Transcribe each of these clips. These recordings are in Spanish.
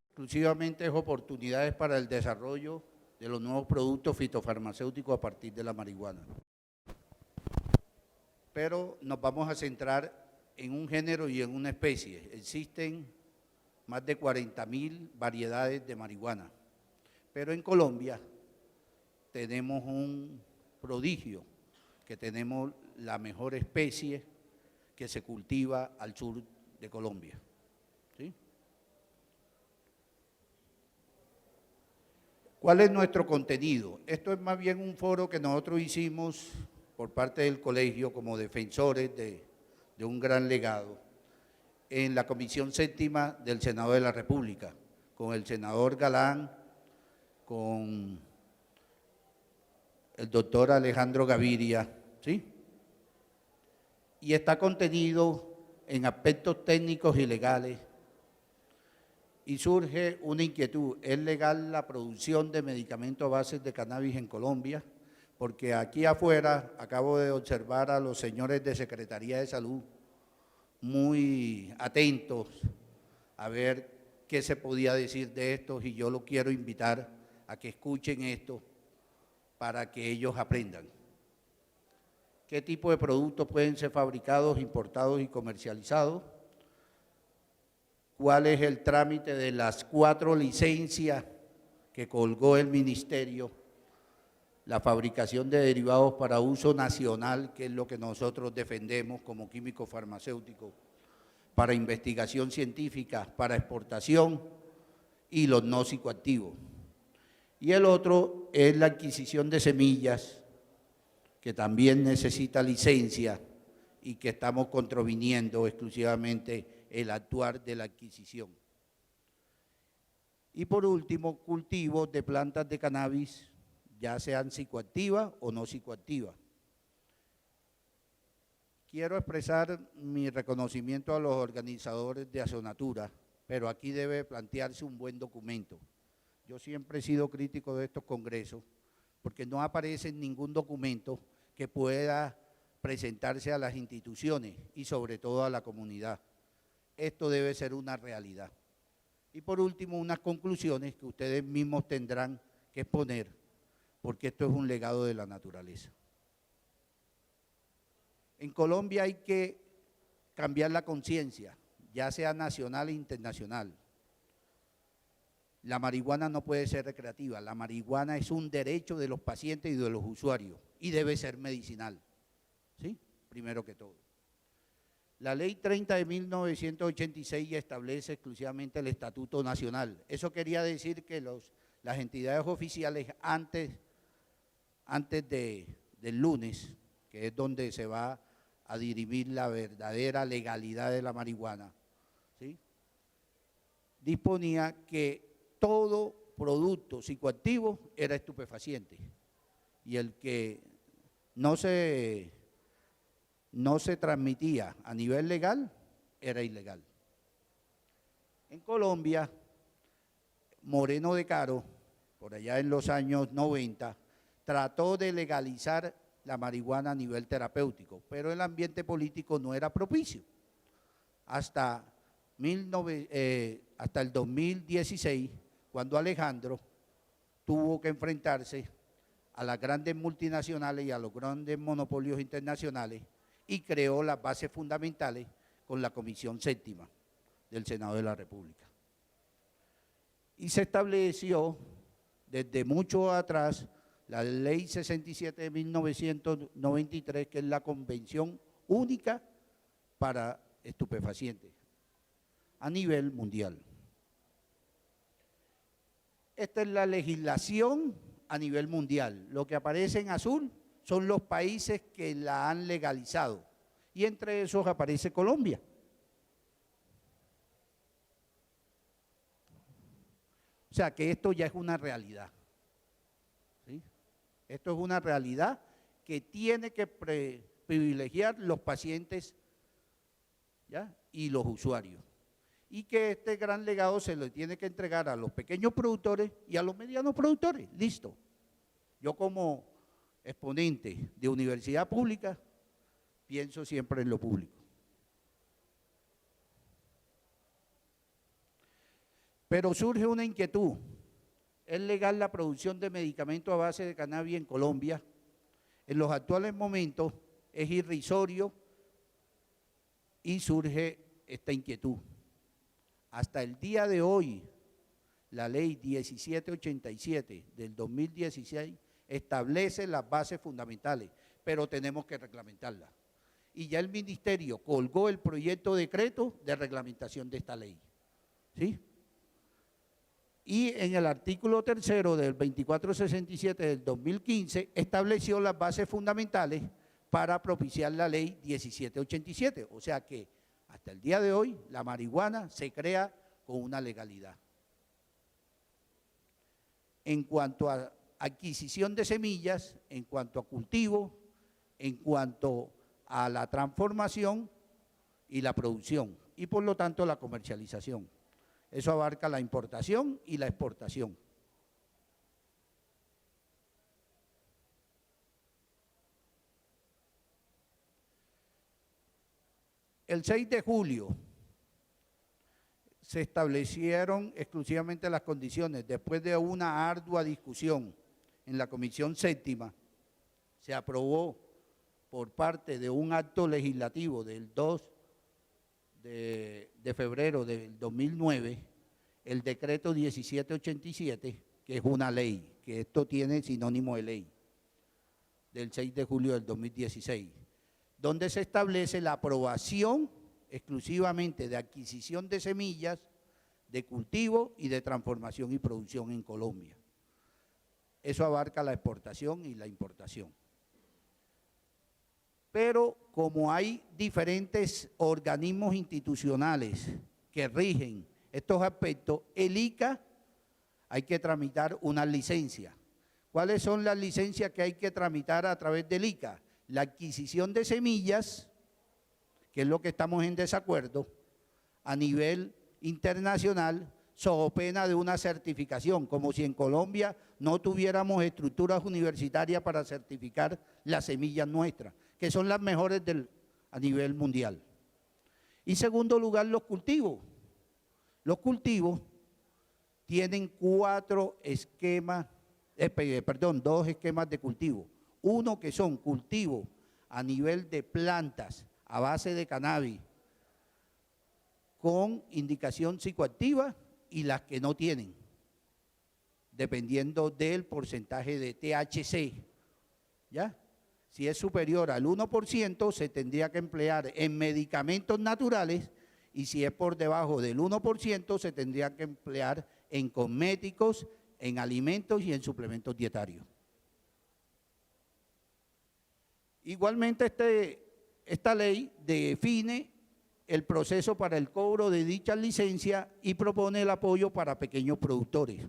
Exclusivamente es oportunidades para el desarrollo de los nuevos productos fitofarmacéuticos a partir de la marihuana. Pero nos vamos a centrar en un género y en una especie. Existen más de 40.000 variedades de marihuana, pero en Colombia tenemos un prodigio, que tenemos la mejor especie que se cultiva al sur de Colombia. ¿Sí? ¿Cuál es nuestro contenido? Esto es más bien un foro que nosotros hicimos por parte del colegio como defensores de un gran legado en la Comisión Séptima del Senado de la República, con el senador Galán, con el doctor Alejandro Gaviria, ¿sí? Y está contenido en aspectos técnicos y legales. Y surge una inquietud: ¿es legal la producción de medicamentos a base de cannabis en Colombia? Porque aquí afuera acabo de observar a los señores de Secretaría de Salud muy atentos a ver qué se podía decir de esto, y yo lo quiero invitar a que escuchen esto para que ellos aprendan. ¿Qué tipo de productos pueden ser fabricados, importados y comercializados? ¿Cuál es el trámite de las 4 licencias que colgó el ministerio? La fabricación de derivados para uso nacional, que es lo que nosotros defendemos como químicos farmacéuticos, para investigación científica, para exportación, y los no psicoactivos. Y el otro es la adquisición de semillas, que también necesita licencia y que estamos contraviniendo exclusivamente el actuar de la adquisición. Y por último, cultivos de plantas de cannabis, ya sean psicoactivas o no psicoactivas. Quiero expresar mi reconocimiento a los organizadores de Azonatura, pero aquí debe plantearse un buen documento. Yo siempre he sido crítico de estos congresos, porque no aparece en ningún documento que pueda presentarse a las instituciones y sobre todo a la comunidad. Esto debe ser una realidad. Y por último, unas conclusiones que ustedes mismos tendrán que exponer, porque esto es un legado de la naturaleza. En Colombia hay que cambiar la conciencia, ya sea nacional e internacional. La marihuana no puede ser recreativa, la marihuana es un derecho de los pacientes y de los usuarios y debe ser medicinal, ¿sí? Primero que todo. La Ley 30 de 1986 establece exclusivamente el Estatuto Nacional. Eso quería decir que las entidades oficiales antes del lunes, que es donde se va a dirimir la verdadera legalidad de la marihuana, ¿sí?, disponía que todo producto psicoactivo era estupefaciente y el que no se transmitía a nivel legal era ilegal. En Colombia, Moreno de Caro, por allá en los años 90, trató de legalizar la marihuana a nivel terapéutico, pero el ambiente político no era propicio. Hasta el 2016, cuando Alejandro tuvo que enfrentarse a las grandes multinacionales y a los grandes monopolios internacionales y creó las bases fundamentales con la Comisión Séptima del Senado de la República. Y se estableció desde mucho atrás la Ley 67 de 1993, que es la Convención Única para Estupefacientes a nivel mundial. Esta es la legislación a nivel mundial. Lo que aparece en azul son los países que la han legalizado y entre esos aparece Colombia. O sea que esto ya es una realidad, ¿sí? Esto es una realidad que tiene que privilegiar los pacientes, ¿ya?, y los usuarios. Y que este gran legado se le tiene que entregar a los pequeños productores y a los medianos productores. Listo. Yo como exponente de universidad pública pienso siempre en lo público. Pero surge una inquietud. ¿Es legal la producción de medicamentos a base de cannabis en Colombia? En los actuales momentos es irrisorio y surge esta inquietud. Hasta el día de hoy, la ley 1787 del 2016 establece las bases fundamentales, pero tenemos que reglamentarlas. Y ya el ministerio colgó el proyecto de decreto de reglamentación de esta ley. ¿Sí? Y en el artículo 3 del 2467 del 2015 estableció las bases fundamentales para propiciar la ley 1787. O sea que hasta el día de hoy la marihuana se crea con una legalidad. En cuanto a adquisición de semillas, en cuanto a cultivo, en cuanto a la transformación y la producción, y por lo tanto la comercialización. Eso abarca la importación y la exportación. El 6 de julio se establecieron exclusivamente las condiciones. Después de una ardua discusión en la Comisión Séptima, se aprobó por parte de un acto legislativo del 2 de febrero del 2009, el decreto 1787, que es una ley, que esto tiene sinónimo de ley, del 6 de julio del 2016, donde se establece la aprobación exclusivamente de adquisición de semillas, de cultivo y de transformación y producción en Colombia. Eso abarca la exportación y la importación. Pero como hay diferentes organismos institucionales que rigen estos aspectos, el ICA hay que tramitar una licencia. ¿Cuáles son las licencias que hay que tramitar a través del ICA? La adquisición de semillas, que es lo que estamos en desacuerdo, a nivel internacional, so pena de una certificación, como si en Colombia no tuviéramos estructuras universitarias para certificar las semillas nuestras, que son las mejores a nivel mundial. Y segundo lugar, los cultivos. Los cultivos tienen dos esquemas de cultivo. Uno que son cultivos a nivel de plantas a base de cannabis con indicación psicoactiva y las que no tienen, dependiendo del porcentaje de THC, ¿ya? Si es superior al 1%, se tendría que emplear en medicamentos naturales, y si es por debajo del 1%, se tendría que emplear en cosméticos, en alimentos y en suplementos dietarios. Igualmente, esta ley define el proceso para el cobro de dicha licencia y propone el apoyo para pequeños productores,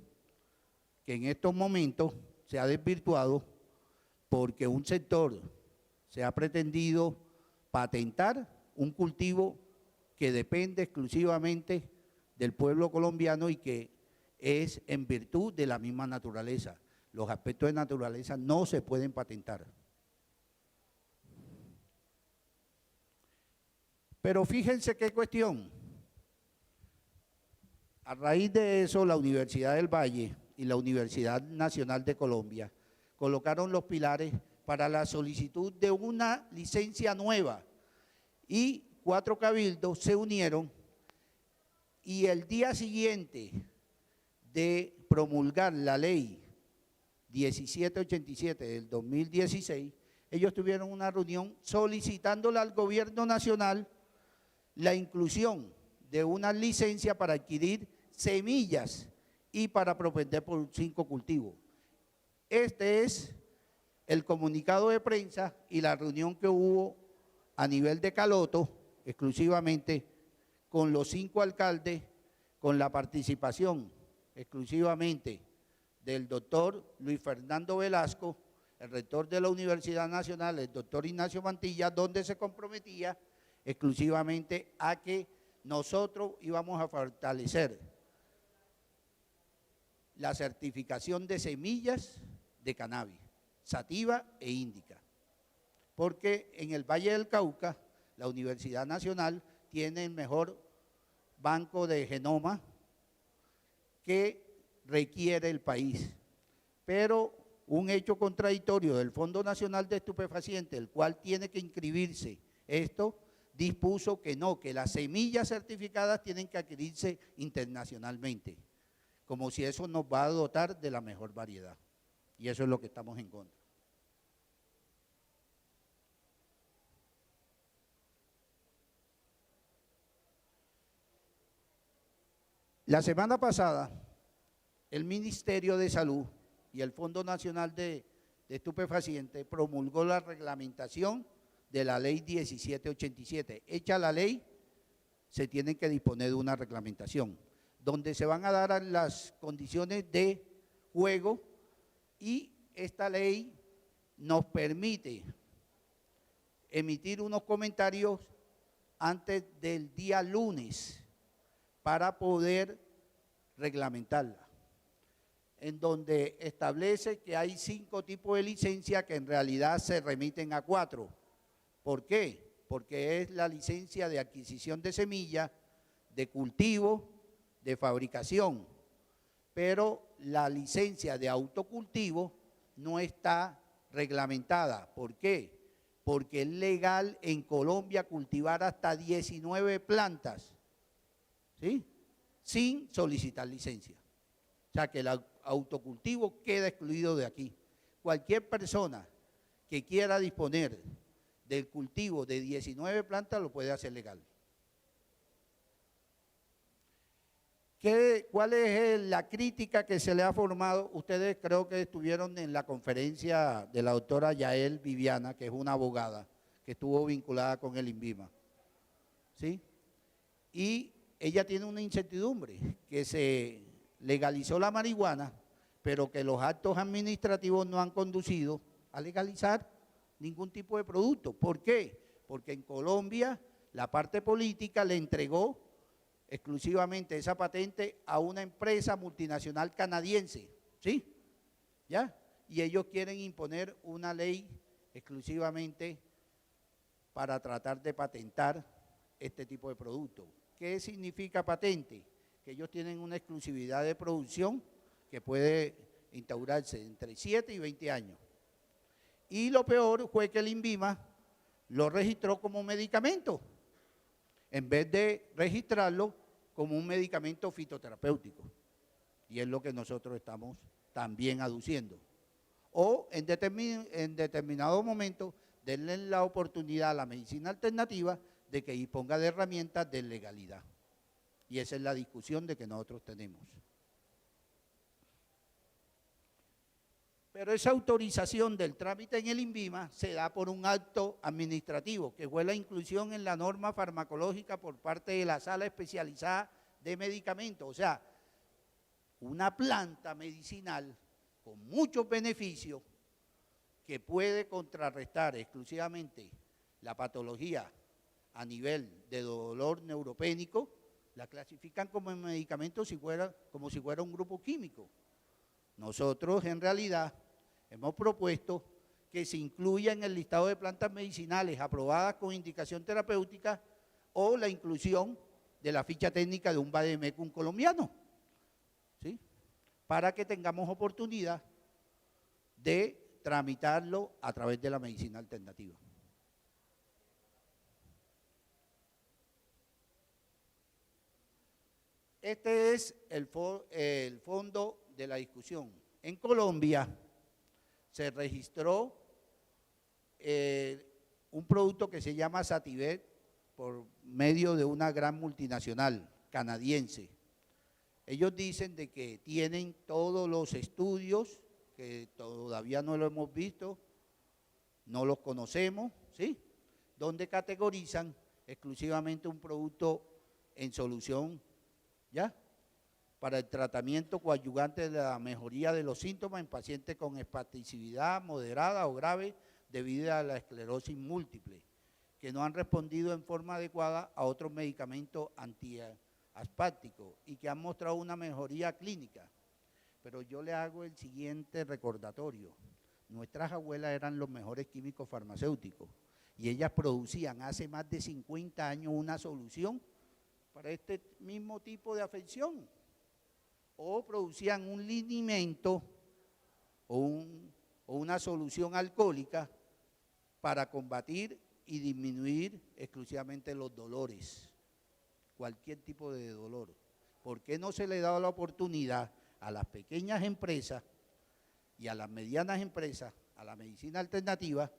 que en estos momentos se ha desvirtuado porque un sector se ha pretendido patentar un cultivo que depende exclusivamente del pueblo colombiano y que es en virtud de la misma naturaleza. Los aspectos de naturaleza no se pueden patentar. Pero fíjense qué cuestión. A raíz de eso, la Universidad del Valle y la Universidad Nacional de Colombia colocaron los pilares para la solicitud de una licencia nueva y 4 cabildos se unieron y el día siguiente de promulgar la ley 1787 del 2016, ellos tuvieron una reunión solicitándole al gobierno nacional la inclusión de una licencia para adquirir semillas y para propender por 5 cultivos. Este es el comunicado de prensa y la reunión que hubo a nivel de Caloto, exclusivamente con los 5 alcaldes, con la participación exclusivamente del doctor Luis Fernando Velasco, el rector de la Universidad Nacional, el doctor Ignacio Mantilla, donde se comprometía exclusivamente a que nosotros íbamos a fortalecer la certificación de semillas de cannabis, sativa e índica, porque en el Valle del Cauca la Universidad Nacional tiene el mejor banco de genoma que requiere el país. Pero un hecho contradictorio del Fondo Nacional de Estupefacientes, el cual tiene que inscribirse esto, dispuso que no, que las semillas certificadas tienen que adquirirse internacionalmente, como si eso nos va a dotar de la mejor variedad. Y eso es lo que estamos en contra. La semana pasada, el Ministerio de Salud y el Fondo Nacional de Estupefacientes promulgó la reglamentación de la ley 1787. Hecha la ley, se tiene que disponer de una reglamentación, donde se van a dar las condiciones de juego y esta ley nos permite emitir unos comentarios antes del día lunes para poder reglamentarla, en donde establece que hay 5 tipos de licencia que en realidad se remiten a 4. ¿Por qué? Porque es la licencia de adquisición de semillas, de cultivo, de fabricación, pero la licencia de autocultivo no está reglamentada. ¿Por qué? Porque es legal en Colombia cultivar hasta 19 plantas, ¿sí?, sin solicitar licencia. O sea que el autocultivo queda excluido de aquí. Cualquier persona que quiera disponer del cultivo de 19 plantas lo puede hacer legal. ¿Cuál es la crítica que se le ha formado? Ustedes creo que estuvieron en la conferencia de la doctora Yael Viviana, que es una abogada que estuvo vinculada con el INVIMA, ¿sí? Y ella tiene una incertidumbre, que se legalizó la marihuana, pero que los actos administrativos no han conducido a legalizar ningún tipo de producto. ¿Por qué? Porque en Colombia la parte política le entregó exclusivamente esa patente a una empresa multinacional canadiense, ¿sí? ¿Ya? Y ellos quieren imponer una ley exclusivamente para tratar de patentar este tipo de productos. ¿Qué significa patente? Que ellos tienen una exclusividad de producción que puede instaurarse entre 7 y 20 años. Y lo peor fue que el INVIMA lo registró como medicamento, en vez de registrarlo como un medicamento fitoterapéutico. Y es lo que nosotros estamos también aduciendo. O en determinado momento, denle la oportunidad a la medicina alternativa de que disponga de herramientas de legalidad. Y esa es la discusión de que nosotros tenemos. Pero esa autorización del trámite en el INVIMA se da por un acto administrativo, que fue la inclusión en la norma farmacológica por parte de la sala especializada de medicamentos. O sea, una planta medicinal con muchos beneficios que puede contrarrestar exclusivamente la patología a nivel de dolor neuropénico, la clasifican como medicamento como si fuera un grupo químico. Nosotros en realidad hemos propuesto que se incluya en el listado de plantas medicinales aprobadas con indicación terapéutica o la inclusión de la ficha técnica de un vademecum colombiano, ¿sí?, para que tengamos oportunidad de tramitarlo a través de la medicina alternativa. Este es el fondo de la discusión. En Colombia se registró un producto que se llama Sativet por medio de una gran multinacional canadiense. Ellos dicen de que tienen todos los estudios, que todavía no lo hemos visto, no los conocemos, ¿sí?, donde categorizan exclusivamente un producto en solución, ¿ya?, para el tratamiento coadyuvante de la mejoría de los síntomas en pacientes con espasticidad moderada o grave debido a la esclerosis múltiple, que no han respondido en forma adecuada a otros medicamentos antiaspácticos y que han mostrado una mejoría clínica. Pero yo le hago el siguiente recordatorio. Nuestras abuelas eran los mejores químicos farmacéuticos y ellas producían hace más de 50 años una solución para este mismo tipo de afección. o producían un linimento o una solución alcohólica para combatir y disminuir exclusivamente los dolores, cualquier tipo de dolor. ¿Por qué no se le da la oportunidad a las pequeñas empresas y a las medianas empresas, a la medicina alternativa,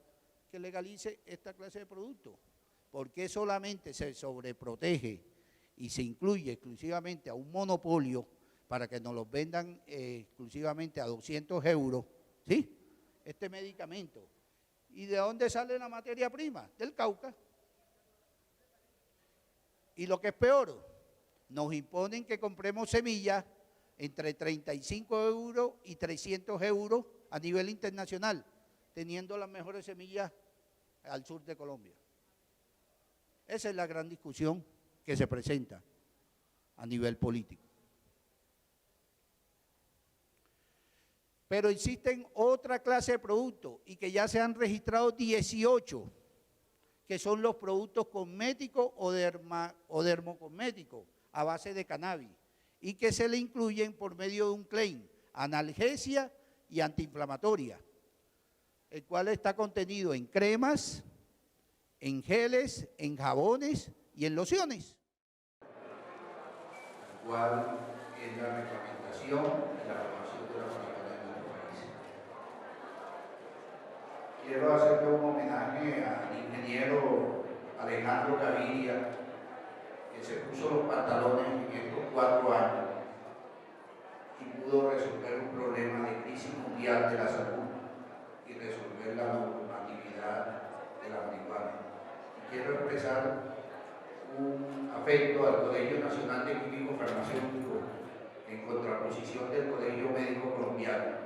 que legalice esta clase de productos? ¿Por qué solamente se sobreprotege y se incluye exclusivamente a un monopolio para que nos los vendan exclusivamente a 200 euros, ¿sí? Este medicamento. ¿Y de dónde sale la materia prima? Del Cauca. Y lo que es peor, nos imponen que compremos semillas entre 35 euros y 300 euros a nivel internacional, teniendo las mejores semillas al sur de Colombia. Esa es la gran discusión que se presenta a nivel político. Pero existen otra clase de productos y que ya se han registrado 18, que son los productos cosméticos o dermocosméticos a base de cannabis y que se le incluyen por medio de un claim, analgesia y antiinflamatoria, el cual está contenido en cremas, en geles, en jabones y en lociones. ¿Cuál es la reglamentación y la formación de la marihuana en nuestro país? Quiero hacerle un homenaje al ingeniero Alejandro Gaviria, que se puso los pantalones en estos 4 años y pudo resolver un problema de crisis mundial de la salud y resolver la normatividad de la marihuana. Y quiero expresar un afecto al Colegio Nacional de Químicos Farmacéuticos en contraposición del Colegio Médico Colombiano.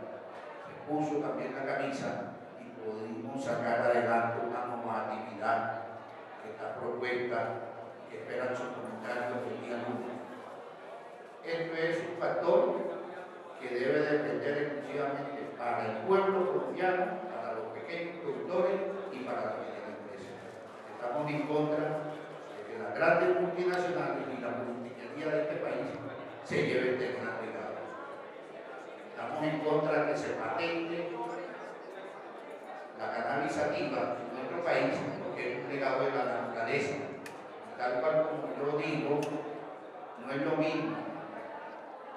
Se puso también la camisa y pudimos sacar adelante una normatividad que está propuesta y que esperan sus comentarios el día lunes. Esto es un factor que debe depender exclusivamente para el pueblo colombiano, para los pequeños productores y para las pequeñas empresas. Estamos en contra de que las grandes multinacionales y la politiquería de este país se lleven de gran legado. Estamos en contra de que se patente la cannabis sativa en nuestro país, porque es un legado de la naturaleza. Tal cual como yo digo, no es lo mismo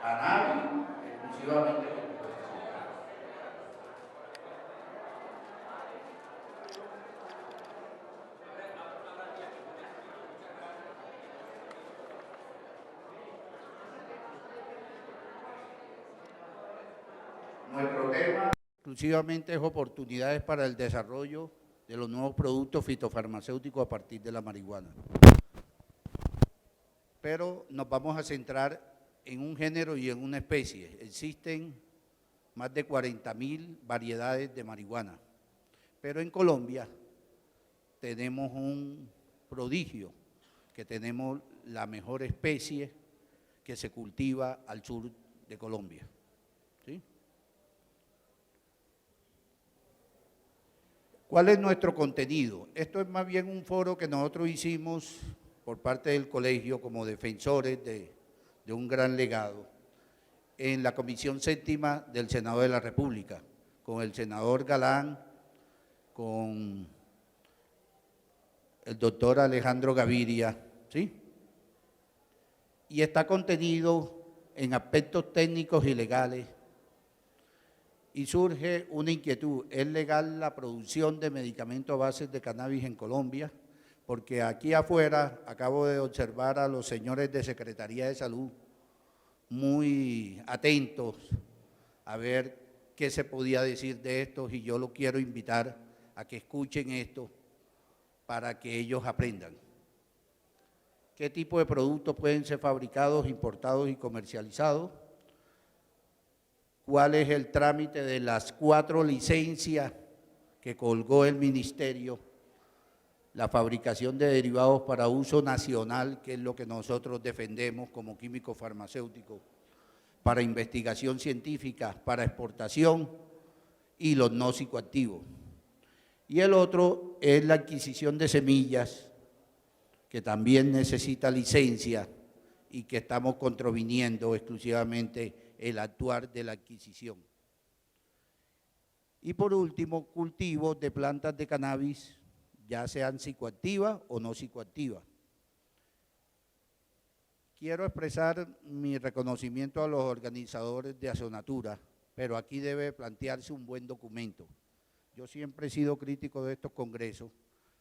cannabis exclusivamente con composición. Nuestro tema exclusivamente es oportunidades para el desarrollo de los nuevos productos fitofarmacéuticos a partir de la marihuana. Pero nos vamos a centrar en un género y en una especie. Existen más de 40.000 variedades de marihuana, pero en Colombia tenemos un prodigio, que tenemos la mejor especie que se cultiva al sur de Colombia, ¿sí? ¿Cuál es nuestro contenido? Esto es más bien un foro que nosotros hicimos por parte del colegio como defensores de un gran legado en la Comisión Séptima del Senado de la República, con el senador Galán, con el doctor Alejandro Gaviria, ¿sí? Y está contenido en aspectos técnicos y legales. Y surge una inquietud: ¿es legal la producción de medicamentos a base de cannabis en Colombia? Porque aquí afuera acabo de observar a los señores de Secretaría de Salud muy atentos a ver qué se podía decir de esto, y yo los quiero invitar a que escuchen esto para que ellos aprendan. ¿Qué tipo de productos pueden ser fabricados, importados y comercializados? ¿Cuál es el trámite de las 4 licencias que colgó el ministerio? La fabricación de derivados para uso nacional, que es lo que nosotros defendemos como químicos farmacéuticos, para investigación científica, para exportación, y los no psicoactivos. Y el otro es la adquisición de semillas, que también necesita licencia y que estamos contraviniendo exclusivamente el actuar de la adquisición. Y por último, cultivos de plantas de cannabis, ya sean psicoactivas o no psicoactivas. Quiero expresar mi reconocimiento a los organizadores de Azonatura, pero aquí debe plantearse un buen documento. Yo siempre he sido crítico de estos congresos,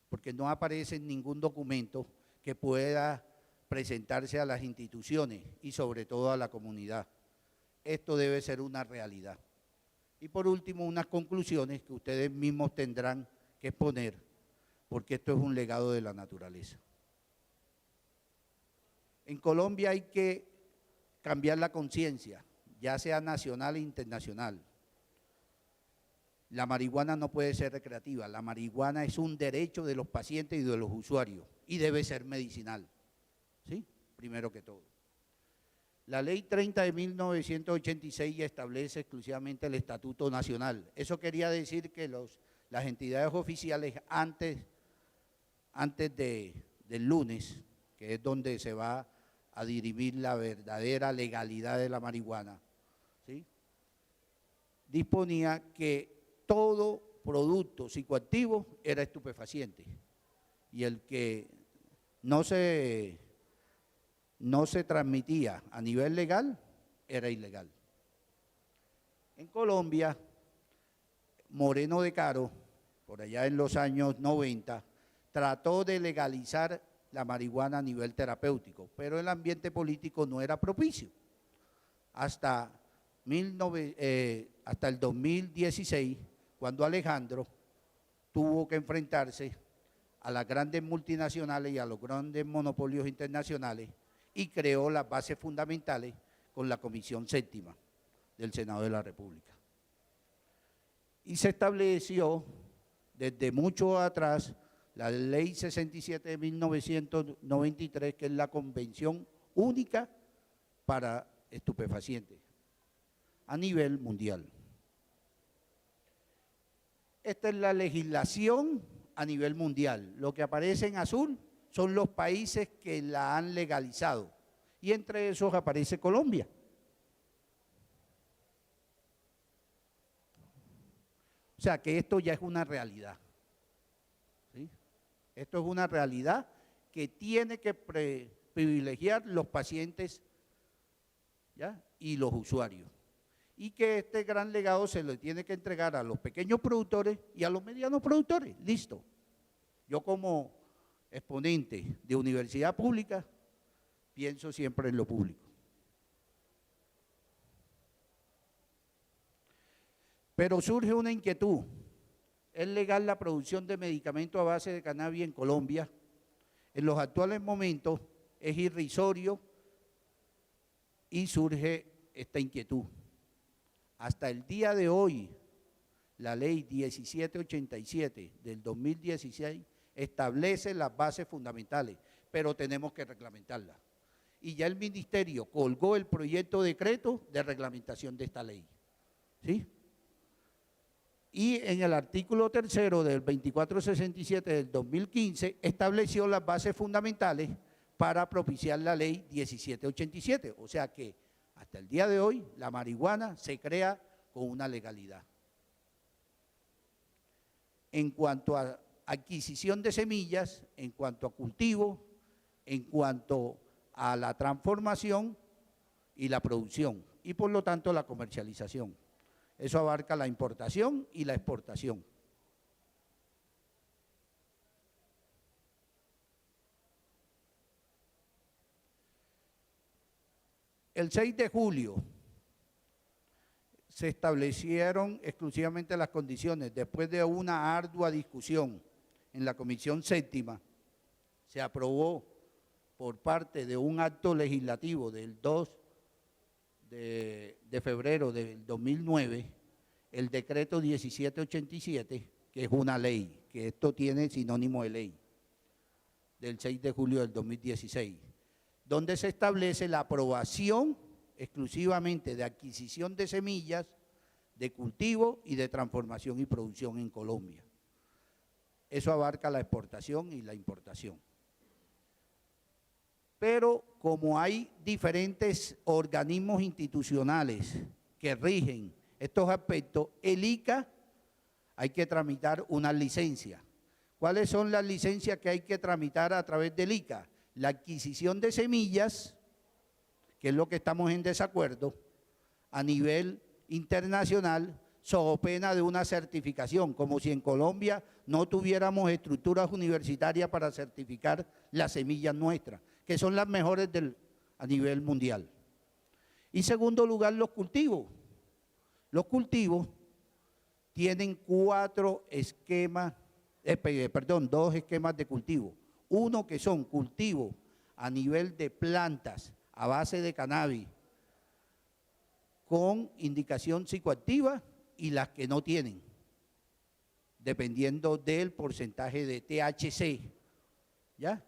porque no aparece en ningún documento que pueda presentarse a las instituciones y sobre todo a la comunidad. Esto debe ser una realidad. Y por último, unas conclusiones que ustedes mismos tendrán que exponer, porque esto es un legado de la naturaleza. En Colombia hay que cambiar la conciencia, ya sea nacional e internacional. La marihuana no puede ser recreativa, la marihuana es un derecho de los pacientes y de los usuarios y debe ser medicinal, ¿sí? Primero que todo. La Ley 30 de 1986 establece exclusivamente el Estatuto Nacional. Eso quería decir que las entidades oficiales antes del lunes, que es donde se va a dirimir la verdadera legalidad de la marihuana, ¿sí? Disponía que todo producto psicoactivo era estupefaciente y el que no se transmitía a nivel legal era ilegal. En Colombia, Moreno de Caro, por allá en los años 90, trató de legalizar la marihuana a nivel terapéutico, pero el ambiente político no era propicio. Hasta el 2016, cuando Alejandro tuvo que enfrentarse a las grandes multinacionales y a los grandes monopolios internacionales y creó las bases fundamentales con la Comisión Séptima del Senado de la República. Y se estableció desde mucho atrás la Ley 67 de 1993, que es la Convención Única para Estupefacientes a nivel mundial. Esta es la legislación a nivel mundial. Lo que aparece en azul son los países que la han legalizado y entre esos aparece Colombia. O sea que esto ya es una realidad, ¿sí? Esto es una realidad que tiene que privilegiar los pacientes, ¿ya? Y los usuarios. Y que este gran legado se le tiene que entregar a los pequeños productores y a los medianos productores. Listo. Yo como exponente de universidad pública pienso siempre en lo público. Pero surge una inquietud. ¿Es legal la producción de medicamentos a base de cannabis en Colombia? En los actuales momentos es irrisorio y surge esta inquietud. Hasta el día de hoy, la ley 1787 del 2016 establece las bases fundamentales, pero tenemos que reglamentarlas. Y ya el ministerio colgó el proyecto de decreto de reglamentación de esta ley, ¿sí? Y en el artículo 3 del 2467 del 2015 estableció las bases fundamentales para propiciar la ley 1787, o sea que hasta el día de hoy la marihuana se crea con una legalidad. En cuanto a adquisición de semillas, en cuanto a cultivo, en cuanto a la transformación y la producción, y por lo tanto la comercialización. Eso abarca la importación y la exportación. El 6 de julio se establecieron exclusivamente las condiciones. Después de una ardua discusión en la Comisión Séptima, se aprobó por parte de un acto legislativo del 2 de febrero del 2009, el decreto 1787, que es una ley, que esto tiene sinónimo de ley, del 6 de julio del 2016, donde se establece la aprobación exclusivamente de adquisición de semillas, de cultivo y de transformación y producción en Colombia. Eso abarca la exportación y la importación. Pero como hay diferentes organismos institucionales que rigen estos aspectos, el ICA hay que tramitar una licencia. ¿Cuáles son las licencias que hay que tramitar a través del ICA? La adquisición de semillas, que es lo que estamos en desacuerdo, a nivel internacional, so pena de una certificación, como si en Colombia no tuviéramos estructuras universitarias para certificar las semillas nuestras, que son las mejores a nivel mundial. Y segundo lugar, los cultivos. Los cultivos tienen dos esquemas de cultivo. Uno que son cultivos a nivel de plantas a base de cannabis con indicación psicoactiva y las que no tienen, dependiendo del porcentaje de THC, ¿ya?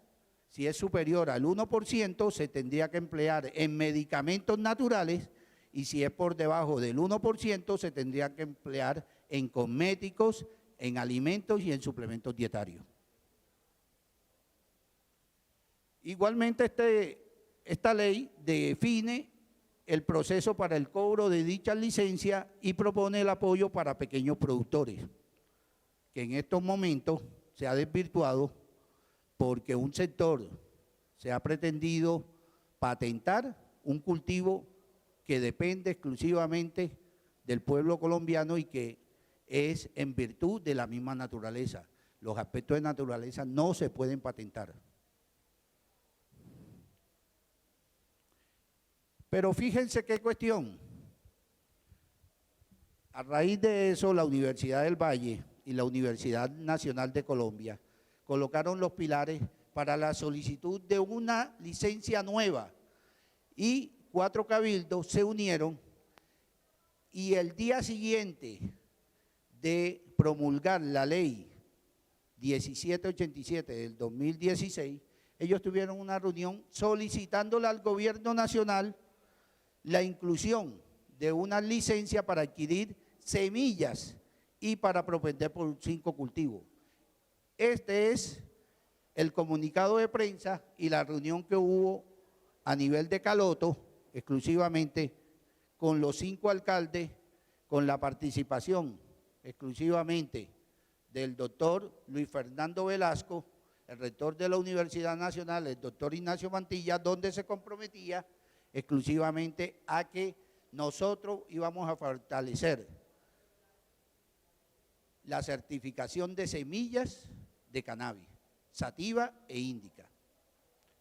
Si es superior al 1%, se tendría que emplear en medicamentos naturales, y si es por debajo del 1%, se tendría que emplear en cosméticos, en alimentos y en suplementos dietarios. Igualmente, esta ley define el proceso para el cobro de dicha licencia y propone el apoyo para pequeños productores, que en estos momentos se ha desvirtuado porque un sector se ha pretendido patentar un cultivo que depende exclusivamente del pueblo colombiano y que es en virtud de la misma naturaleza. Los aspectos de naturaleza no se pueden patentar. Pero fíjense qué cuestión. A raíz de eso, la Universidad del Valle y la Universidad Nacional de Colombia colocaron los pilares para la solicitud de una licencia nueva y 4 cabildos se unieron y el día siguiente de promulgar la ley 1787 del 2016, ellos tuvieron una reunión solicitándole al gobierno nacional la inclusión de una licencia para adquirir semillas y para propender por 5 cultivos. Este es el comunicado de prensa y la reunión que hubo a nivel de Caloto, exclusivamente con los 5 alcaldes, con la participación exclusivamente del doctor Luis Fernando Velasco, el rector de la Universidad Nacional, el doctor Ignacio Mantilla, donde se comprometía exclusivamente a que nosotros íbamos a fortalecer la certificación de semillas de cannabis, sativa e índica,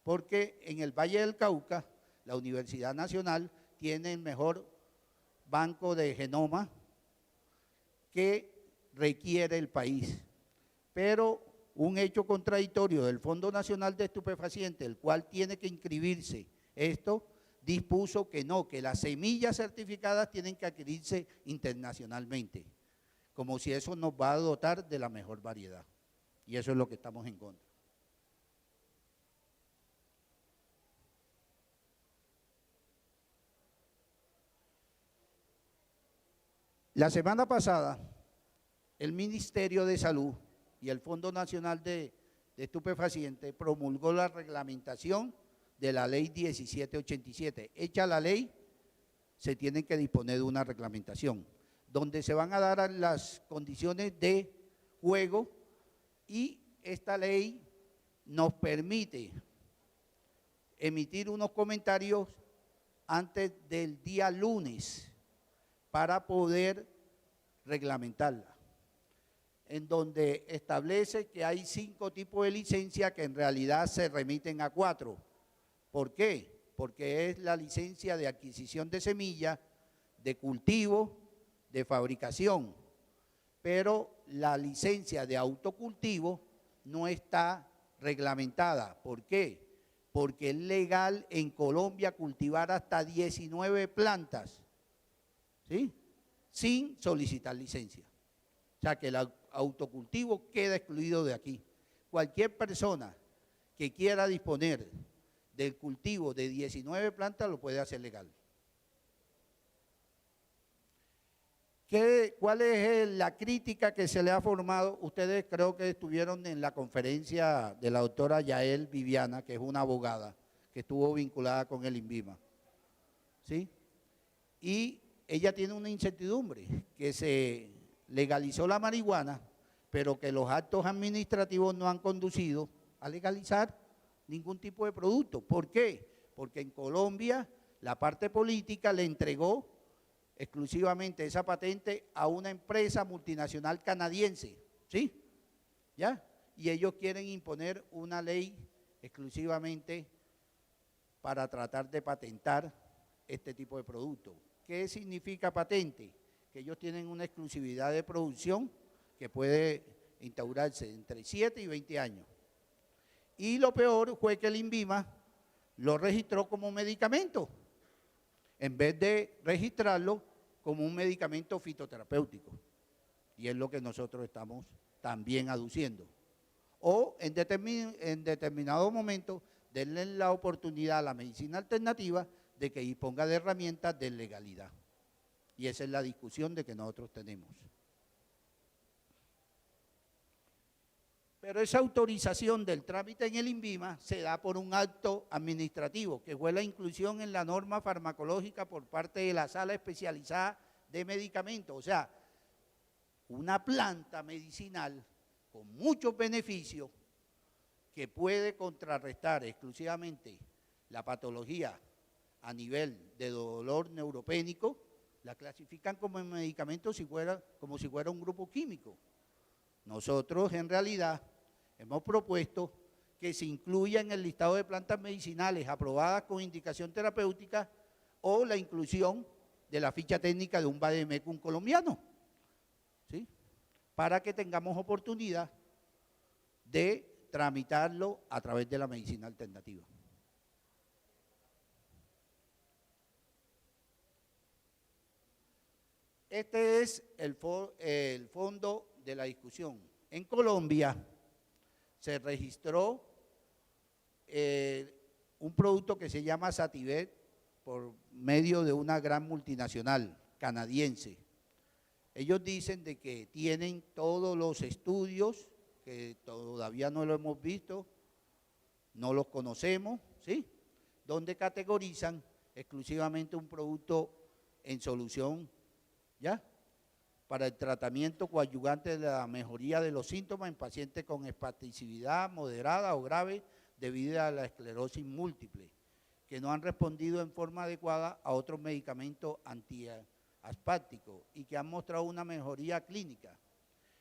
porque en el Valle del Cauca la Universidad Nacional tiene el mejor banco de genoma que requiere el país, pero un hecho contradictorio del Fondo Nacional de Estupefacientes, el cual tiene que inscribirse esto, dispuso que no, que las semillas certificadas tienen que adquirirse internacionalmente, como si eso nos va a dotar de la mejor variedad. Y eso es lo que estamos en contra. La semana pasada, el Ministerio de Salud y el Fondo Nacional de Estupefacientes promulgó la reglamentación de la ley 1787. Hecha la ley, se tiene que disponer de una reglamentación, donde se van a dar las condiciones de juego y esta ley nos permite emitir unos comentarios antes del día lunes para poder reglamentarla, en donde establece que hay 5 tipos de licencia que en realidad se remiten a 4. ¿Por qué? Porque es la licencia de adquisición de semillas, de cultivo, de fabricación, pero la licencia de autocultivo no está reglamentada. ¿Por qué? Porque es legal en Colombia cultivar hasta 19 plantas, ¿sí?, sin solicitar licencia. O sea que el autocultivo queda excluido de aquí. Cualquier persona que quiera disponer del cultivo de 19 plantas lo puede hacer legal. ¿Cuál es la crítica que se le ha formado? Ustedes creo que estuvieron en la conferencia de la doctora Yael Viviana, que es una abogada que estuvo vinculada con el INVIMA, ¿sí? Y ella tiene una incertidumbre, que se legalizó la marihuana, pero que los actos administrativos no han conducido a legalizar ningún tipo de producto. ¿Por qué? Porque en Colombia la parte política le entregó exclusivamente esa patente a una empresa multinacional canadiense, ¿sí? ¿Ya? Y ellos quieren imponer una ley exclusivamente para tratar de patentar este tipo de producto. ¿Qué significa patente? Que ellos tienen una exclusividad de producción que puede instaurarse entre 7 y 20 años. Y lo peor fue que el INVIMA lo registró como medicamento, en vez de registrarlo como un medicamento fitoterapéutico. Y es lo que nosotros estamos también aduciendo. O en determinado momento, denle la oportunidad a la medicina alternativa de que disponga de herramientas de legalidad. Y esa es la discusión de que nosotros tenemos. Pero esa autorización del trámite en el INVIMA se da por un acto administrativo, que fue la inclusión en la norma farmacológica por parte de la sala especializada de medicamentos. O sea, una planta medicinal con muchos beneficios que puede contrarrestar exclusivamente la patología a nivel de dolor neuropénico, la clasifican como medicamento como si fuera un grupo químico. Nosotros en realidad hemos propuesto que se incluya en el listado de plantas medicinales aprobadas con indicación terapéutica o la inclusión de la ficha técnica de un vademecum colombiano, ¿sí? Para que tengamos oportunidad de tramitarlo a través de la medicina alternativa. Este es el fondo de la discusión. En Colombia se registró un producto que se llama Sativet por medio de una gran multinacional canadiense. Ellos dicen de que tienen todos los estudios, que todavía no lo hemos visto, no los conocemos, ¿sí? Donde categorizan exclusivamente un producto en solución, ¿ya?, para el tratamiento coadyuvante de la mejoría de los síntomas en pacientes con espasticividad moderada o grave debido a la esclerosis múltiple, que no han respondido en forma adecuada a otros medicamentos antiaspáticos y que han mostrado una mejoría clínica.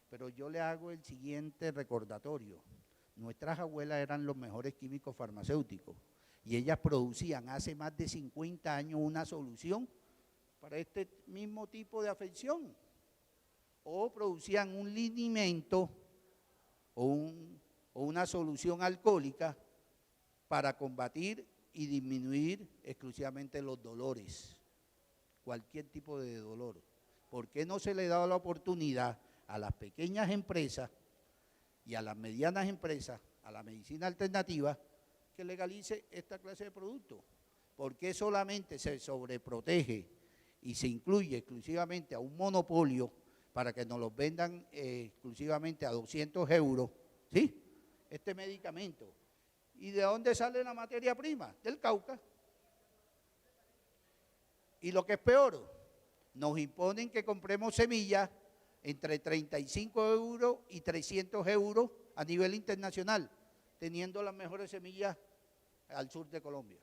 Pero yo le hago el siguiente recordatorio. Nuestras abuelas eran los mejores químicos farmacéuticos y ellas producían hace más de 50 años una solución para este mismo tipo de afección, o producían un linimento o una solución alcohólica para combatir y disminuir exclusivamente los dolores, cualquier tipo de dolor. ¿Por qué no se le da la oportunidad a las pequeñas empresas y a las medianas empresas, a la medicina alternativa, que legalice esta clase de productos? ¿Por qué solamente se sobreprotege y se incluye exclusivamente a un monopolio para que nos los vendan exclusivamente a 200 euros, ¿sí?, este medicamento? ¿Y de dónde sale la materia prima? Del Cauca. Y lo que es peor, nos imponen que compremos semillas entre 35 euros y 300 euros a nivel internacional, teniendo las mejores semillas al sur de Colombia.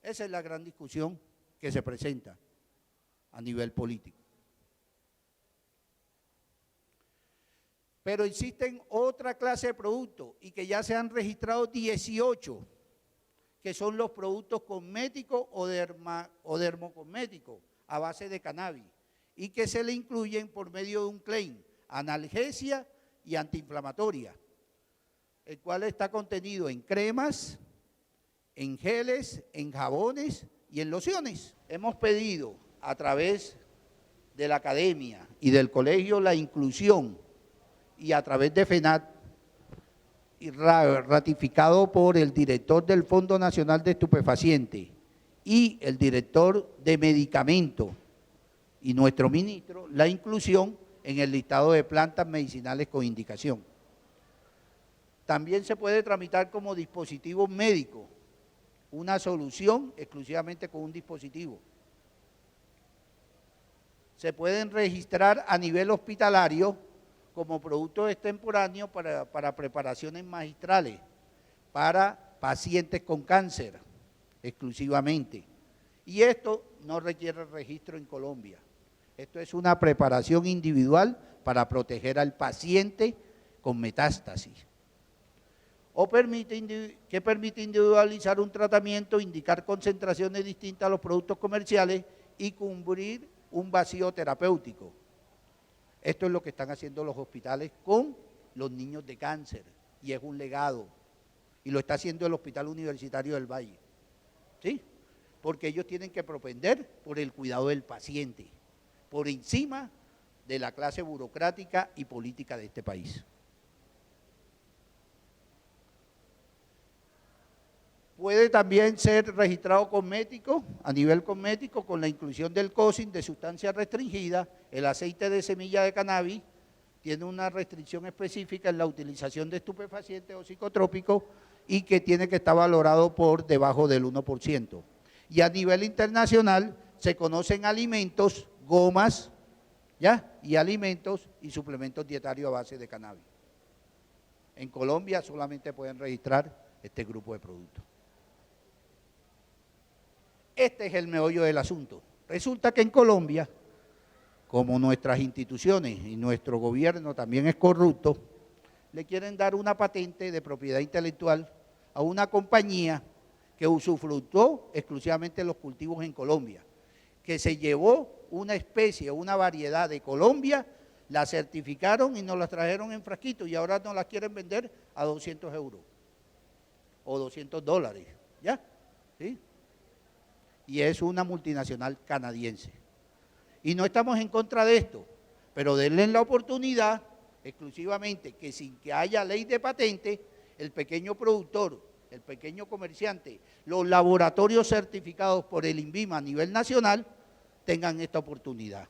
Esa es la gran discusión que se presenta a nivel político. Pero existen otra clase de productos y que ya se han registrado 18, que son los productos cosméticos o dermocosméticos a base de cannabis y que se le incluyen por medio de un claim, analgesia y antiinflamatoria, el cual está contenido en cremas, en geles, en jabones y en lociones. Hemos pedido a través de la academia y del colegio la inclusión, y a través de FENAT, y ratificado por el director del Fondo Nacional de Estupefacientes y el director de medicamentos y nuestro ministro, la inclusión en el listado de plantas medicinales con indicación. También se puede tramitar como dispositivo médico una solución exclusivamente con un dispositivo. Se pueden registrar a nivel hospitalario como productos extemporáneos para preparaciones magistrales, para pacientes con cáncer exclusivamente. Y esto no requiere registro en Colombia. Esto es una preparación individual para proteger al paciente con metástasis. O que permite individualizar un tratamiento, indicar concentraciones distintas a los productos comerciales y cubrir un vacío terapéutico. Esto es lo que están haciendo los hospitales con los niños de cáncer y es un legado. Y lo está haciendo el Hospital Universitario del Valle. ¿Sí? Porque ellos tienen que propender por el cuidado del paciente, por encima de la clase burocrática y política de este país. Puede también ser registrado cosmético, a nivel cosmético, con la inclusión del COSIN de sustancias restringidas. El aceite de semilla de cannabis tiene una restricción específica en la utilización de estupefacientes o psicotrópicos y que tiene que estar valorado por debajo del 1%. Y a nivel internacional se conocen alimentos, gomas, ¿ya? Y alimentos y suplementos dietarios a base de cannabis. En Colombia solamente pueden registrar este grupo de productos. Este es el meollo del asunto. Resulta que en Colombia, como nuestras instituciones y nuestro gobierno también es corrupto, le quieren dar una patente de propiedad intelectual a una compañía que usufructó exclusivamente los cultivos en Colombia, que se llevó una especie, una variedad de Colombia, la certificaron y nos la trajeron en frasquitos y ahora nos la quieren vender a 200 euros o $200, ¿ya? ¿Sí? Y es una multinacional canadiense. Y no estamos en contra de esto, pero denle la oportunidad exclusivamente que sin que haya ley de patente, el pequeño productor, el pequeño comerciante, los laboratorios certificados por el INVIMA a nivel nacional, tengan esta oportunidad.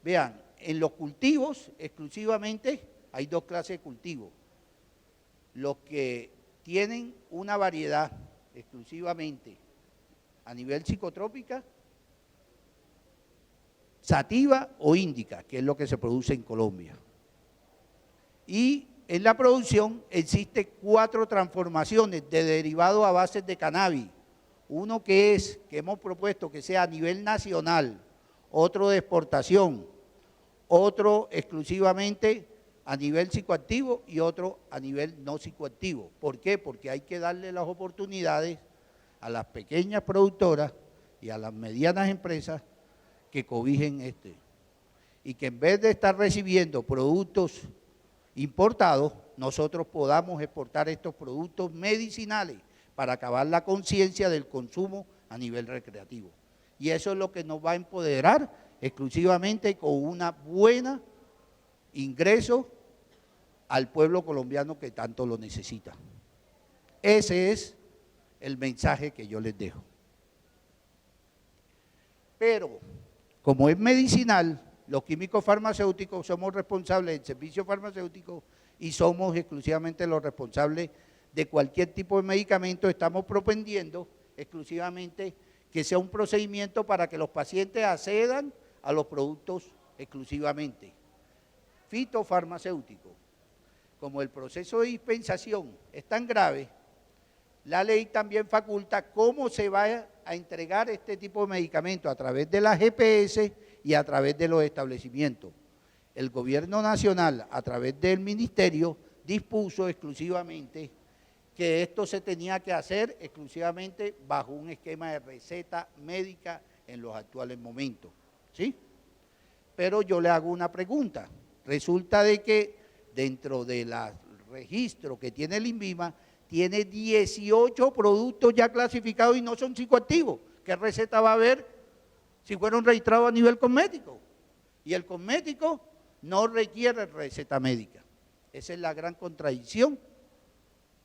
Vean, en los cultivos exclusivamente hay dos clases de cultivos. Los que tienen una variedad exclusivamente a nivel psicotrópica, sativa o índica, que es lo que se produce en Colombia. Y en la producción existen 4 transformaciones de derivados a base de cannabis. Uno que hemos propuesto que sea a nivel nacional, otro de exportación, otro exclusivamente a nivel psicoactivo y otro a nivel no psicoactivo. ¿Por qué? Porque hay que darle las oportunidades a las pequeñas productoras y a las medianas empresas que cobijen y que en vez de estar recibiendo productos importados, nosotros podamos exportar estos productos medicinales para acabar la conciencia del consumo a nivel recreativo. Y eso es lo que nos va a empoderar exclusivamente con una buena ingreso al pueblo colombiano que tanto lo necesita. Ese es el mensaje que yo les dejo. Pero, como es medicinal, los químicos farmacéuticos somos responsables del servicio farmacéutico y somos exclusivamente los responsables de cualquier tipo de medicamento. Estamos propendiendo exclusivamente que sea un procedimiento para que los pacientes accedan a los productos exclusivamente fitofarmacéuticos. Como el proceso de dispensación es tan grave, la ley también faculta cómo se va a entregar este tipo de medicamentos a través de la GPS y a través de los establecimientos. El gobierno nacional, a través del ministerio, dispuso exclusivamente que esto se tenía que hacer exclusivamente bajo un esquema de receta médica en los actuales momentos, ¿sí? Pero yo le hago una pregunta. Resulta de que dentro del registro que tiene el INVIMA, tiene 18 productos ya clasificados y no son psicoactivos. ¿Qué receta va a haber si fueron registrados a nivel cosmético? Y el cosmético no requiere receta médica. Esa es la gran contradicción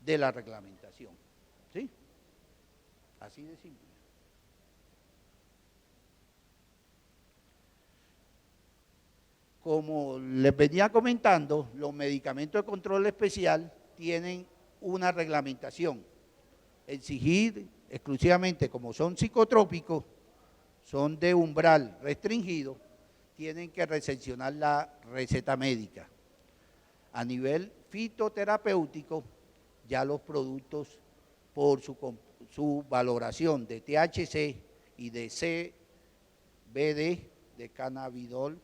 de la reglamentación. ¿Sí? Así de simple. Como les venía comentando, los medicamentos de control especial tienen una reglamentación, exigir exclusivamente como son psicotrópicos, son de umbral restringido, tienen que recepcionar la receta médica. A nivel fitoterapéutico, ya los productos por su valoración de THC y de CBD, de cannabidol,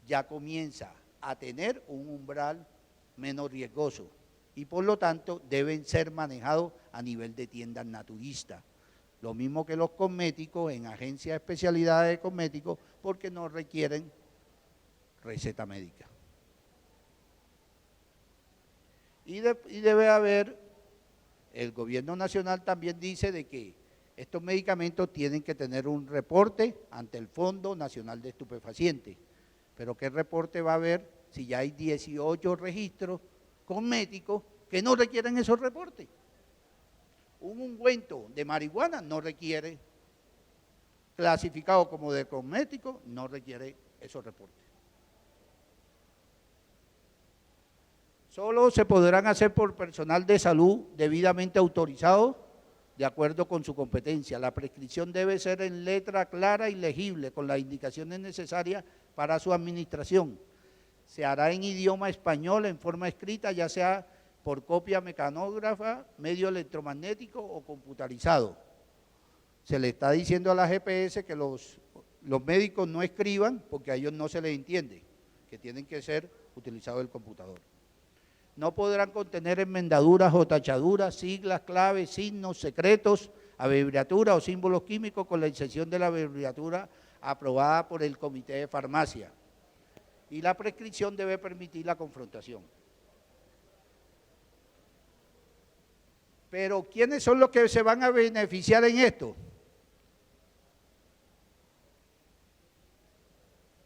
ya comienza a tener un umbral menos riesgoso y por lo tanto deben ser manejados a nivel de tiendas naturistas. Lo mismo que los cosméticos en agencias de especialidades de cosméticos porque no requieren receta médica. Y debe haber, el gobierno nacional también dice de que estos medicamentos tienen que tener un reporte ante el Fondo Nacional de Estupefacientes. Pero ¿qué reporte va a haber si ya hay 18 registros cosméticos que no requieren esos reportes? Un ungüento de marihuana no requiere, clasificado como de cosmético, no requiere esos reportes. Solo se podrán hacer por personal de salud debidamente autorizado de acuerdo con su competencia. La prescripción debe ser en letra clara y legible, con las indicaciones necesarias para su administración. Se hará en idioma español en forma escrita, ya sea por copia mecanógrafa, medio electromagnético o computarizado. Se le está diciendo a la GPS que los médicos no escriban porque a ellos no se les entiende, que tienen que ser utilizados el computador. No podrán contener enmendaduras o tachaduras, siglas, claves, signos, secretos, abreviaturas o símbolos químicos con la excepción de la abreviatura aprobada por el Comité de Farmacia. Y la prescripción debe permitir la confrontación. Pero ¿quiénes son los que se van a beneficiar en esto?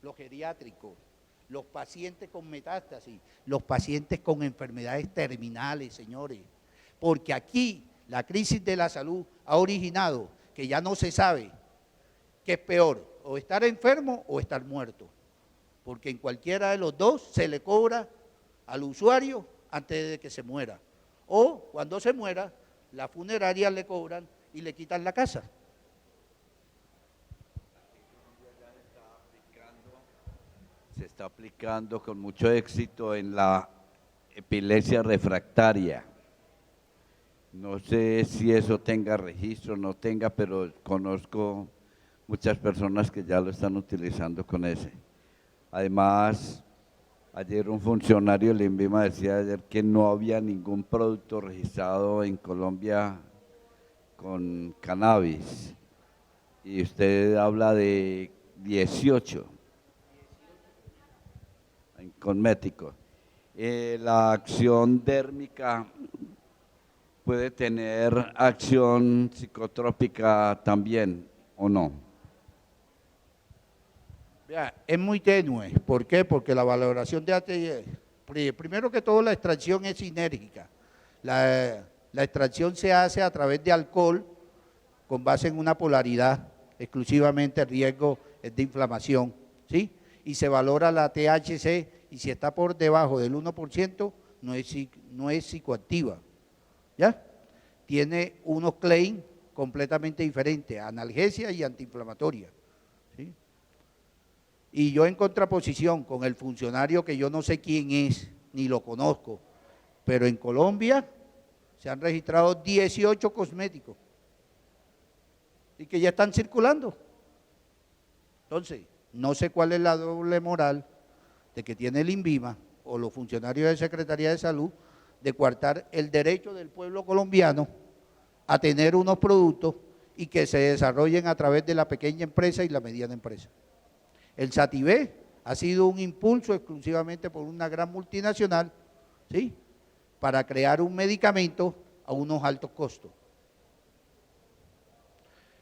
Los geriátricos, los pacientes con metástasis, los pacientes con enfermedades terminales, señores. Porque aquí la crisis de la salud ha originado que ya no se sabe qué es peor, o estar enfermo o estar muerto. Porque en cualquiera de los dos se le cobra al usuario antes de que se muera. O cuando se muera, las funerarias le cobran y le quitan la casa. Se está aplicando con mucho éxito en la epilepsia refractaria. No sé si eso tenga registro, no tenga, pero conozco muchas personas que ya lo están utilizando con ese. Además, ayer un funcionario del INVIMA decía ayer que no había ningún producto registrado en Colombia con cannabis. Y usted habla de 18 en cosméticos. La acción dérmica puede tener acción psicotrópica también, ¿o no? Vea, es muy tenue. ¿Por qué? Porque la valoración de ATI, primero que todo la extracción es sinérgica. La extracción se hace a través de alcohol con base en una polaridad, exclusivamente el riesgo es de inflamación, ¿sí? Y se valora la THC y si está por debajo del 1% no es psicoactiva, ¿ya? Tiene unos claims completamente diferentes, analgesia y antiinflamatoria, ¿sí? Y yo en contraposición con el funcionario que yo no sé quién es, ni lo conozco, pero en Colombia se han registrado 18 cosméticos y que ya están circulando. Entonces, no sé cuál es la doble moral de que tiene el INVIMA o los funcionarios de Secretaría de Salud de coartar el derecho del pueblo colombiano a tener unos productos y que se desarrollen a través de la pequeña empresa y la mediana empresa. El Sativé ha sido un impulso exclusivamente por una gran multinacional, ¿sí?, para crear un medicamento a unos altos costos.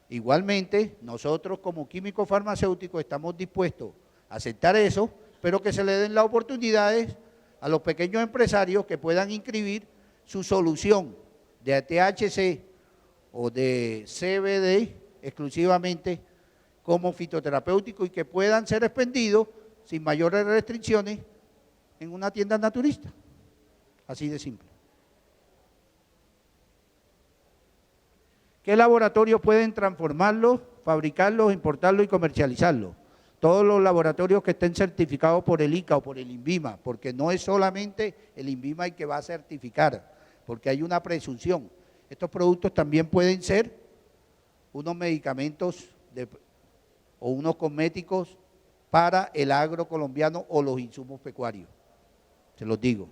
Igualmente, nosotros como químicos farmacéuticos estamos dispuestos a aceptar eso, pero que se le den las oportunidades a los pequeños empresarios que puedan inscribir su solución de THC o de CBD exclusivamente como fitoterapéutico y que puedan ser expendidos sin mayores restricciones en una tienda naturista. Así de simple. ¿Qué laboratorios pueden transformarlos, fabricarlos, importarlos y comercializarlos? Todos los laboratorios que estén certificados por el ICA o por el INVIMA, porque no es solamente el INVIMA el que va a certificar, porque hay una presunción. Estos productos también pueden ser unos medicamentos o unos cosméticos para el agro colombiano o los insumos pecuarios, se los digo.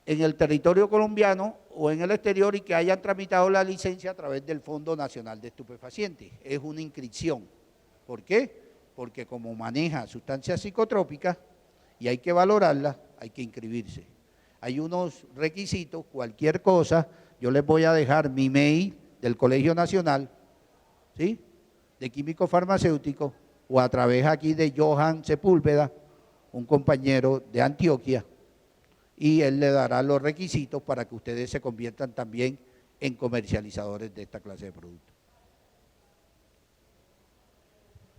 En el territorio colombiano o en el exterior y que hayan tramitado la licencia a través del Fondo Nacional de Estupefacientes. Es una inscripción. ¿Por qué? Porque como maneja sustancias psicotrópicas y hay que valorarlas, hay que inscribirse. Hay unos requisitos, cualquier cosa, yo les voy a dejar mi mail del Colegio Nacional, ¿sí?, de Químico Farmacéutico, o a través aquí de Johan Sepúlveda, un compañero de Antioquia, y él le dará los requisitos para que ustedes se conviertan también en comercializadores de esta clase de productos.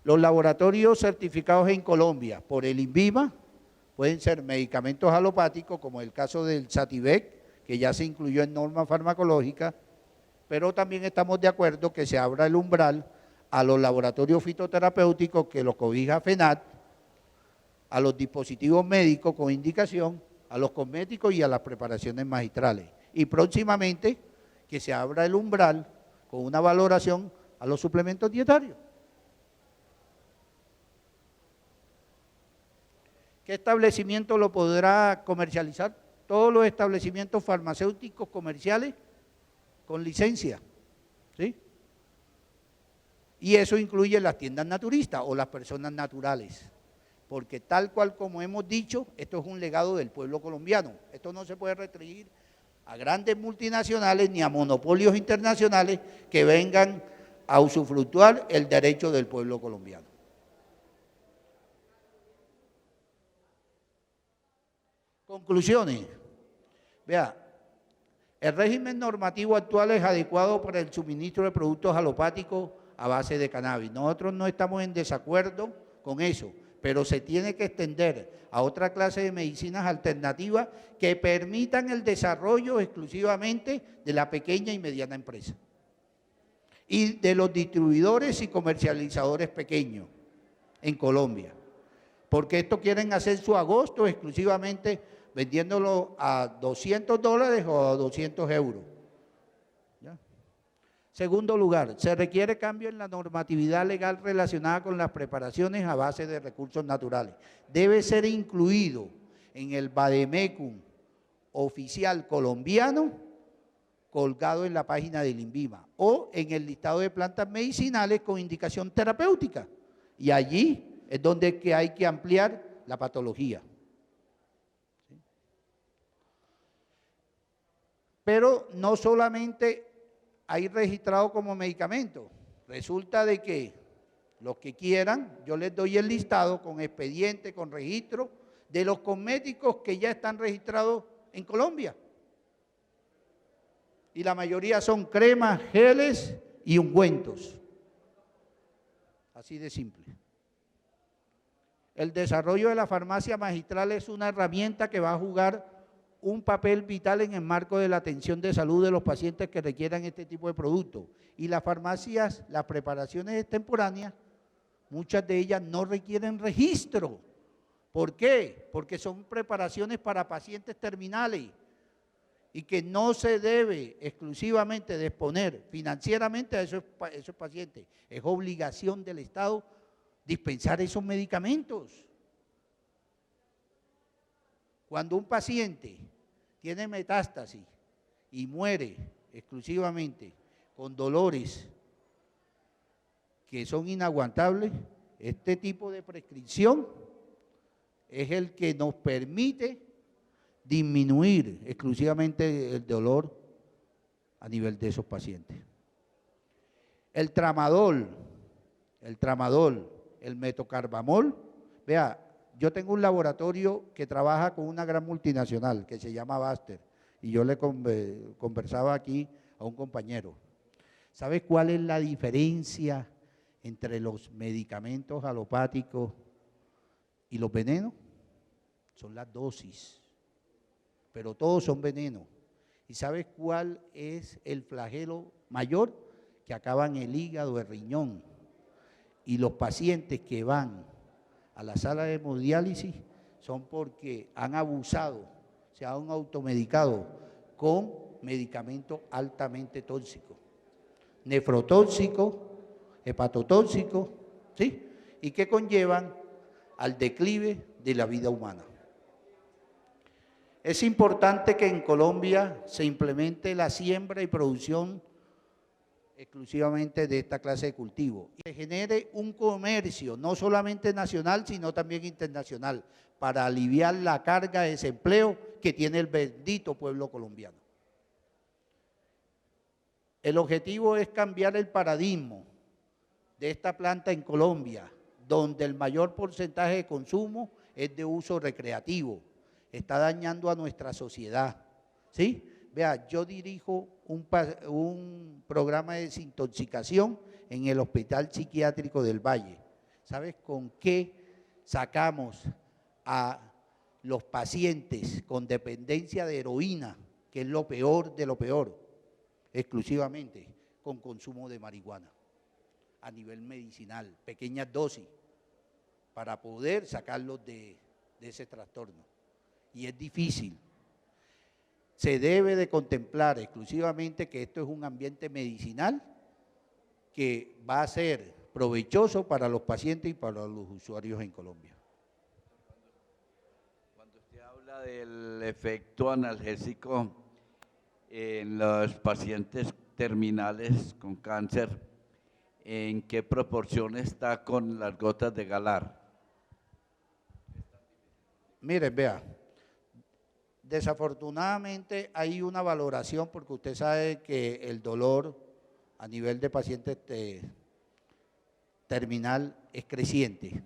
Los laboratorios certificados en Colombia por el INVIMA pueden ser medicamentos alopáticos, como el caso del Satibec, que ya se incluyó en norma farmacológica, pero también estamos de acuerdo que se abra el umbral a los laboratorios fitoterapéuticos que los cobija FENAT, a los dispositivos médicos con indicación, a los cosméticos y a las preparaciones magistrales. Y próximamente que se abra el umbral con una valoración a los suplementos dietarios. ¿Qué establecimiento lo podrá comercializar? Todos los establecimientos farmacéuticos comerciales con licencia, ¿sí? Y eso incluye las tiendas naturistas o las personas naturales, porque tal cual como hemos dicho, esto es un legado del pueblo colombiano. Esto no se puede restringir a grandes multinacionales ni a monopolios internacionales que vengan a usufructuar el derecho del pueblo colombiano. Conclusiones. Vea, el régimen normativo actual es adecuado para el suministro de productos alopáticos a base de cannabis. Nosotros no estamos en desacuerdo con eso, pero se tiene que extender a otra clase de medicinas alternativas que permitan el desarrollo exclusivamente de la pequeña y mediana empresa y de los distribuidores y comercializadores pequeños en Colombia, porque estos quieren hacer su agosto exclusivamente vendiéndolo a $200 o a 200 euros. ¿Ya? Segundo lugar, se requiere cambio en la normatividad legal relacionada con las preparaciones a base de recursos naturales. Debe ser incluido en el vademecum oficial colombiano colgado en la página del INVIMA o en el listado de plantas medicinales con indicación terapéutica. Y allí es donde hay que ampliar la patología. ¿Sí? Pero no solamente hay registrado como medicamento. Resulta de que los que quieran, yo les doy el listado con expediente, con registro de los cosméticos que ya están registrados en Colombia. Y la mayoría son cremas, geles y ungüentos. Así de simple. El desarrollo de la farmacia magistral es una herramienta que va a jugar un papel vital en el marco de la atención de salud de los pacientes que requieran este tipo de productos. Y las farmacias, las preparaciones extemporáneas, muchas de ellas no requieren registro. ¿Por qué? Porque son preparaciones para pacientes terminales y que no se debe exclusivamente de exponer financieramente a esos pacientes. Es obligación del Estado dispensar esos medicamentos. Cuando un paciente tiene metástasis y muere exclusivamente con dolores que son inaguantables, este tipo de prescripción es el que nos permite disminuir exclusivamente el dolor a nivel de esos pacientes. El tramadol, el metocarbamol, vea, yo tengo un laboratorio que trabaja con una gran multinacional que se llama Baster y yo le conversaba aquí a un compañero. ¿Sabes cuál es la diferencia entre los medicamentos alopáticos y los venenos? Son las dosis, pero todos son venenos. ¿Y sabes cuál es el flagelo mayor? Que acaban el hígado, el riñón. Y los pacientes que van a la sala de hemodiálisis son porque han abusado, se han automedicado con medicamentos altamente tóxicos, nefrotóxicos, hepatotóxicos, ¿sí? Y que conllevan al declive de la vida humana. Es importante que en Colombia se implemente la siembra y producción exclusivamente de esta clase de cultivo y se genere un comercio no solamente nacional sino también internacional para aliviar la carga de desempleo que tiene el bendito pueblo colombiano. El objetivo es cambiar el paradigma de esta planta en Colombia, donde el mayor porcentaje de consumo es de uso recreativo, está dañando a nuestra sociedad, ¿sí? Vea, yo dirijo un programa de desintoxicación en el Hospital Psiquiátrico del Valle. ¿Sabes con qué sacamos a los pacientes con dependencia de heroína, que es lo peor de lo peor? Exclusivamente con consumo de marihuana a nivel medicinal, pequeñas dosis, para poder sacarlos de ese trastorno. Y es difícil. Se debe de contemplar exclusivamente que esto es un ambiente medicinal que va a ser provechoso para los pacientes y para los usuarios en Colombia. Cuando usted habla del efecto analgésico en los pacientes terminales con cáncer, ¿en qué proporción está con las gotas de Galar? Miren, vea, desafortunadamente hay una valoración porque usted sabe que el dolor a nivel de paciente terminal es creciente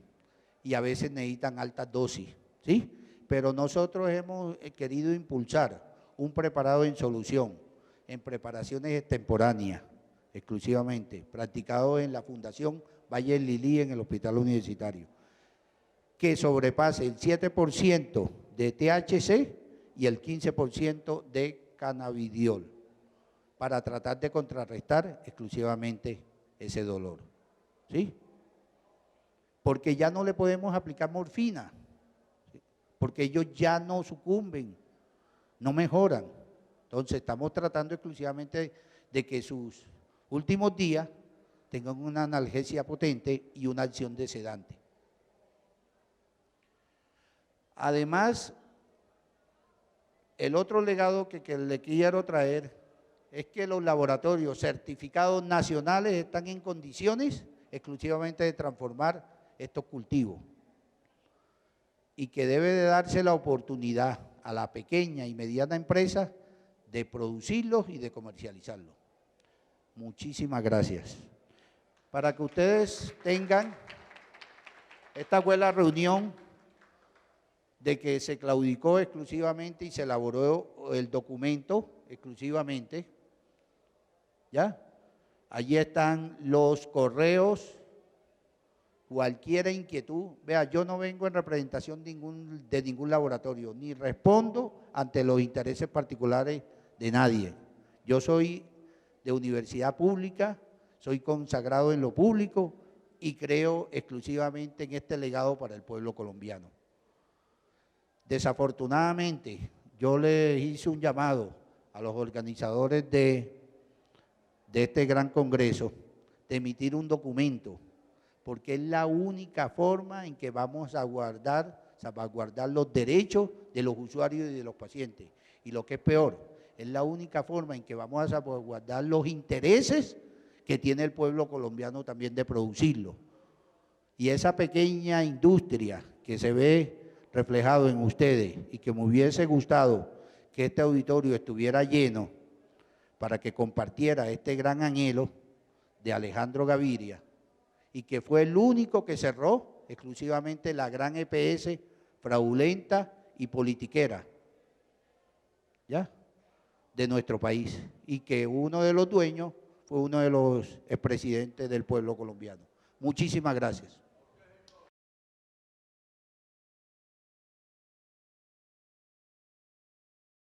y a veces necesitan altas dosis, ¿sí? Pero nosotros hemos querido impulsar un preparado en solución, en preparaciones extemporáneas, exclusivamente, practicado en la Fundación Valle Lilí en el Hospital Universitario, que sobrepase el 7% de THC y el 15% de cannabidiol, para tratar de contrarrestar exclusivamente ese dolor, ¿sí? Porque ya no le podemos aplicar morfina, ¿sí? Porque ellos ya no sucumben, no mejoran. Entonces estamos tratando exclusivamente de que sus últimos días tengan una analgesia potente y una acción de sedante. Además, el otro legado que le quiero traer es que los laboratorios certificados nacionales están en condiciones exclusivamente de transformar estos cultivos y que debe de darse la oportunidad a la pequeña y mediana empresa de producirlos y de comercializarlos. Muchísimas gracias. Para que ustedes tengan, esta fue la reunión de que se claudicó exclusivamente y se elaboró el documento exclusivamente, ¿ya? Allí están los correos, cualquier inquietud. Vea, yo no vengo en representación de ningún laboratorio, ni respondo ante los intereses particulares de nadie. Yo soy de universidad pública, soy consagrado en lo público y creo exclusivamente en este legado para el pueblo colombiano. Desafortunadamente, yo les hice un llamado a los organizadores de este gran congreso de emitir un documento, porque es la única forma en que vamos a salvaguardar los derechos de los usuarios y de los pacientes. Y lo que es peor, es la única forma en que vamos a salvaguardar los intereses que tiene el pueblo colombiano también de producirlo. Y esa pequeña industria que se ve reflejado en ustedes y que me hubiese gustado que este auditorio estuviera lleno para que compartiera este gran anhelo de Alejandro Gaviria y que fue el único que cerró exclusivamente la gran EPS fraudulenta y politiquera, ¿ya?, de nuestro país, y que uno de los dueños fue uno de los expresidentes del pueblo colombiano. Muchísimas gracias.